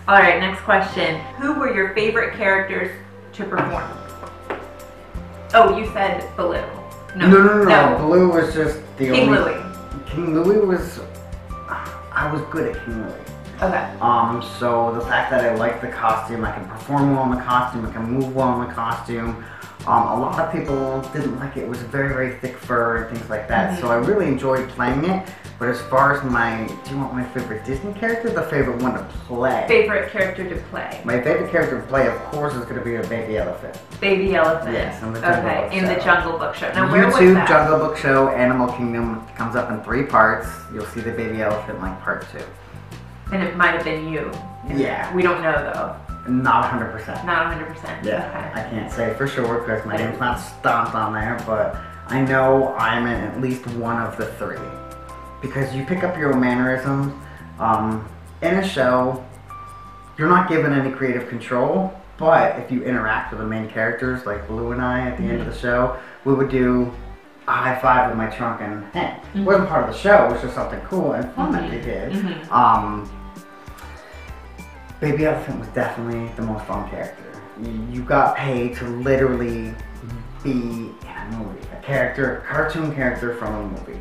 All right, next question. Who were your favorite characters to perform? Oh, you said Baloo. No. Baloo was just the King only... Louie. King Louie was... I was good at King Louie. Okay. So the fact that I liked the costume, I can perform well in the costume, I can move well in the costume. A lot of people didn't like it. It was very, very thick fur and things like that. So I really enjoyed playing it. But as far as do you want my favorite Disney character? The favorite one to play. Favorite character to play? My favorite character to play, of course, is going to be a baby elephant. Baby elephant. Yes, in the Jungle Book in the Show. Jungle Book Show. Now, where was YouTube that? Jungle Book Show, Animal Kingdom, comes up in 3 parts. You'll see the baby elephant like part 2. And it might have been you. Yeah. We don't know though. Not 100%. Not 100%. Yeah, Okay. I can't say for sure because my name's not stomped on there, but I know I'm in at least one of the 3. Because you pick up your own mannerisms. In a show, you're not given any creative control, but if you interact with the main characters, like Baloo and I at the end of the show, we would do a high five with my trunk and hey. It wasn't part of the show, it was just something cool and fun that they did. Baby Elephant was definitely the most fun character. You got paid to literally be in a movie, a cartoon character from a movie.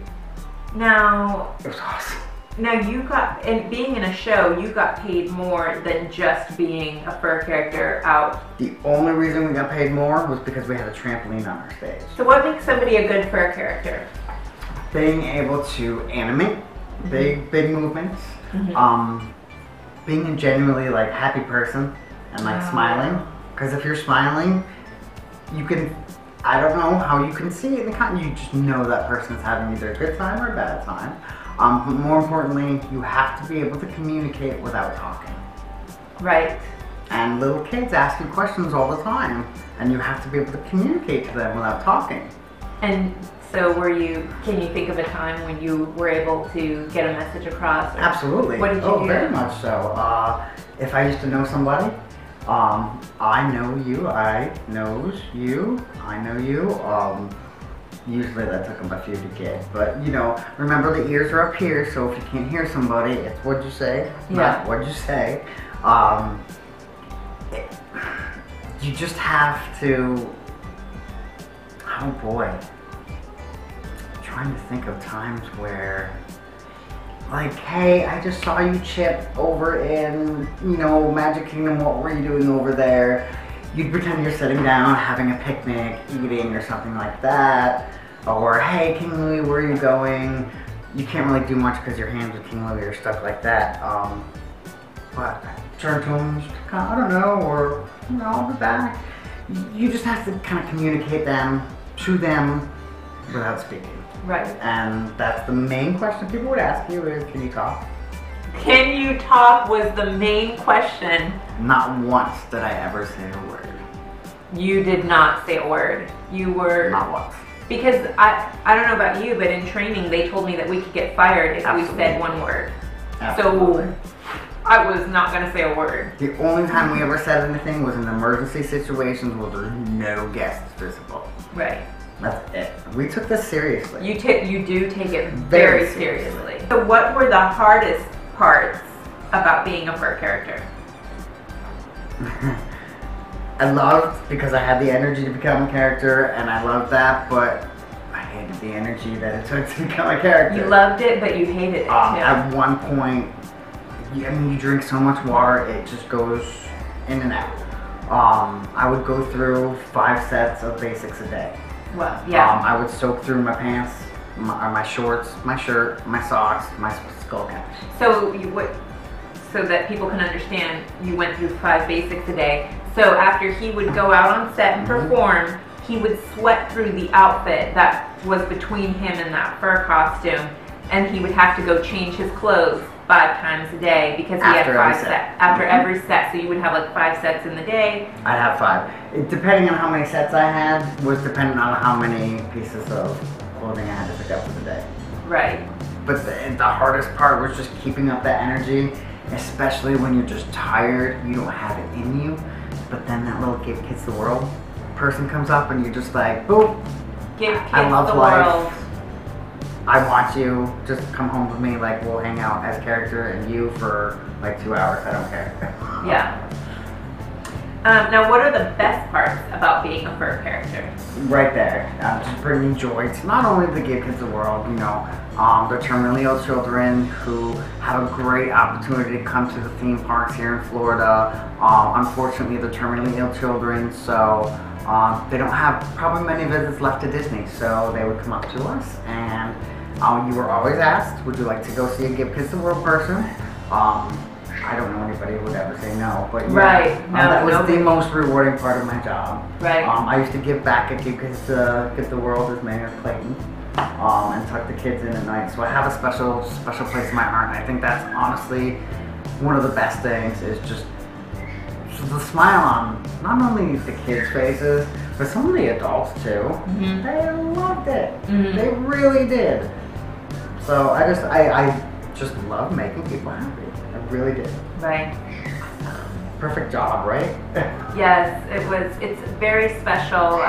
Now, it was awesome. Now and being in a show, you got paid more than just being a fur character out. The only reason we got paid more was because we had a trampoline on our stage. So what makes somebody a good fur character? Being able to animate big movements. Being a genuinely like happy person and like smiling. Because if you're smiling, you can, I don't know how you can see it in the content, you just know that person's having either a good time or a bad time. But more importantly, you have to be able to communicate without talking. Right. And little kids ask you questions all the time, and you have to be able to communicate to them without talking. And so can you think of a time when you were able to get a message across? Absolutely. What did you do? Very much so. If I used to know somebody, I know you, I knows you, I know you. Usually that took them a few to get, but you know, remember the ears are up here, so if you can't hear somebody, it's what'd you say, not what'd you say. You just have to, oh boy, I'm trying to think of times where, like, hey, I just saw you, Chip, over in, you know, Magic Kingdom, what were you doing over there? You'd pretend you're sitting down, having a picnic, eating, or something like that. Or, hey, King Louie, where are you going? You can't really do much because your hands with King Louie or stuff like that. But turn to him, just kind of, I don't know, or, you know, I'll be back. You just have to kind of communicate to them without speaking. Right. And that's the main question people would ask you is, can you talk? Can you talk was the main question. Not once did I ever say a word. You did not say a word. You were... Not once. Because I don't know about you, but in training they told me that we could get fired if we said one word. Absolutely. So I was not going to say a word. The only time we ever said anything was in emergency situations where there's no guests visible. Right. That's it. We took this seriously. You do take it very seriously. So what were the hardest parts about being a fur character? I loved because I had the energy to become a character, and I loved that, but I hated the energy that it took to become a character. You loved it, but you hated it too. At one point, you drink so much water, it just goes in and out. I would go through 5 sets of basics a day. Well, yeah. I would soak through my pants, my shorts, my shirt, my socks, my skull cap. So that people can understand, you went through 5 basics a day. So after he would go out on set and perform, he would sweat through the outfit that was between him and that fur costume, and he would have to go change his clothes 5 times a day because he had 5 sets. After every set, so you would have like 5 sets in the day. I'd have 5. Depending on how many sets I had, was dependent on how many pieces of clothing I had to pick up for the day. Right. But the hardest part was just keeping up that energy, especially when you're just tired, you don't have it in you. But then that little Give Kids the World person comes up and you're just like, boop, Give Kids I love the life. World. I want you, just come home with me, like we'll hang out as character and you for like 2 hours, I don't care. Yeah. Now, what are the best parts about being a fur character? Right there, just bringing joy to not only the Give Kids the World, you know, the terminally ill children who have a great opportunity to come to the theme parks here in Florida. Unfortunately, the terminally ill children, so they don't have probably many visits left to Disney, so they would come up to us and you were always asked, would you like to go see a Give Kids the World person? I don't know anybody who would ever say no, but yeah, Right. No, that was nobody. the most rewarding part of my job. Right. I used to give back at Give Kids the World as Mayor of Clayton, and tuck the kids in at night. So I have a special place in my heart, and I think that's honestly one of the best things is just the smile on not only the kids' faces, but some of the adults too. Mhm. They loved it. Mhm. They really did. So I just love making people happy. I really did. Right. Perfect job, right? Yes, it's very special.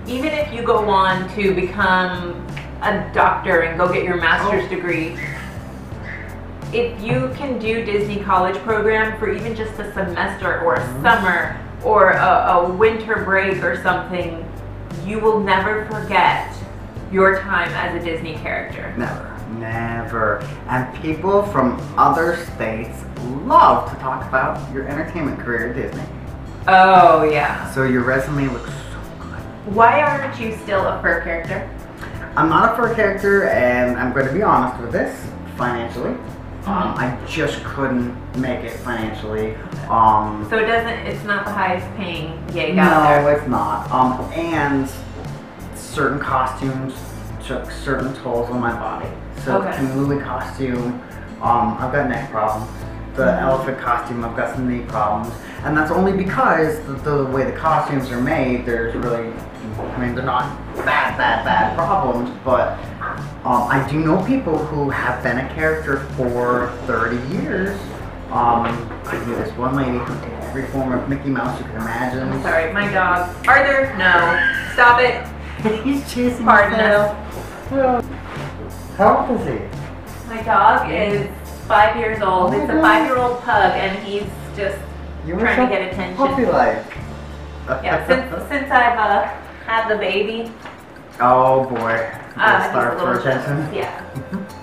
Even if you go on to become a doctor and go get your master's degree, if you can do Disney College Program for even just a semester or a summer or a winter break or something, you will never forget your time as a Disney character. Never. And people from other states love to talk about your entertainment career at Disney. Oh, yeah. So your resume looks so good. Why aren't you still a fur character? I'm not a fur character, and I'm going to be honest with this, financially. I just couldn't make it financially. So it's not the highest paying gig out there. No, it's not. And certain costumes took certain tolls on my body. So Okay. the King Louie costume, I've got neck problems. The elephant costume, I've got some knee problems. And that's only because the way the costumes are made, there's really, I mean, they're not bad problems, but I do know people who have been a character for 30 years. I knew this one lady who did every form of Mickey Mouse you can imagine. I'm sorry, my dog. Arthur, no. Stop it. He's chasing Pardon himself. us. How old is he? My dog is 5 years old. Oh my It's a God. 5-year-old pug, and he's just You were trying so to get attention. puppy-like. Yeah, since I've had the baby, Oh boy. he's Starved a for little attention. jealous. Yeah.